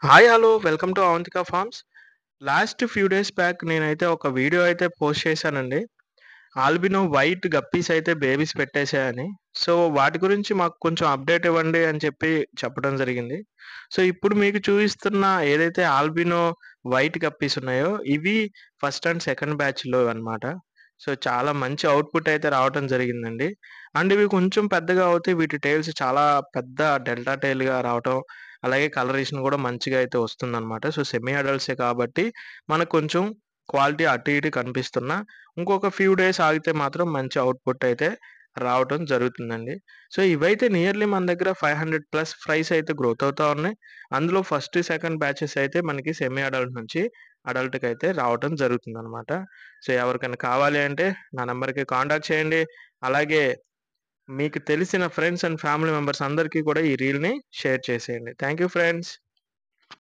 Hi! Hello! Welcome to Avantika Farms. Last few days back నేనైతే ఒక video అయితే post చేశానండి. ఆల్బినో వైట్ గప్పీస్ అయితే బేబీస్ పెట్టేసాయని. సో, వాటి గురించి మాకు కొంచెం అప్డేట్ ఇవ్వండి అని చెప్పి చెప్పడం జరిగింది. సో, ఇప్పుడు మీకు చూపిస్తున్న ఏదైతే ఆల్బినో వైట్ గప్పీస్ ఉన్నాయో, ఇవి ఫస్ట్ అండ్ సెకండ్ బ్యాచ్‌లో అన్నమాట. సో, చాలా మంచి ఔట్‌పుట్ అయితే రావటం జరిగిందండి. అండ్ ఇవి కొంచెం పెద్దగా అవుతే వీటి టెయిల్స్ చాలా పెద్ద డెల్టా టెయిల్‌గా రావటం, అలాగే కలరేషన్ కూడా మంచిగా అయితే వస్తుందన్నమాట. సో, సెమీ అడల్ట్సే కాబట్టి మనకు కొంచెం క్వాలిటీ అటు ఇటు కనిపిస్తున్నా ఇంకొక ఫ్యూ డేస్ ఆగితే మాత్రం మంచి ఔట్‌పుట్ అయితే రావటం జరుగుతుందండి. సో, ఇవైతే నియర్లీ మన దగ్గర 500 ప్లస్ ఫ్రైస్ అయితే గ్రోత్ అవుతా ఉన్నాయి. అందులో ఫస్ట్, సెకండ్ బ్యాచెస్ అయితే మనకి సెమీ అడల్ట్ నుంచి అడల్ట్‌కయితే రావటం జరుగుతుందనమాట. సో, ఎవరికైనా కావాలి అంటే నా నంబర్‌కి కాంటాక్ట్ చేయండి. అలాగే మీకు తెలిసిన ఫ్రెండ్స్ అండ్ ఫ్యామిలీ మెంబర్స్ అందరికీ కూడా ఈ రీల్‌ని షేర్ చేసేయండి. Thank you friends.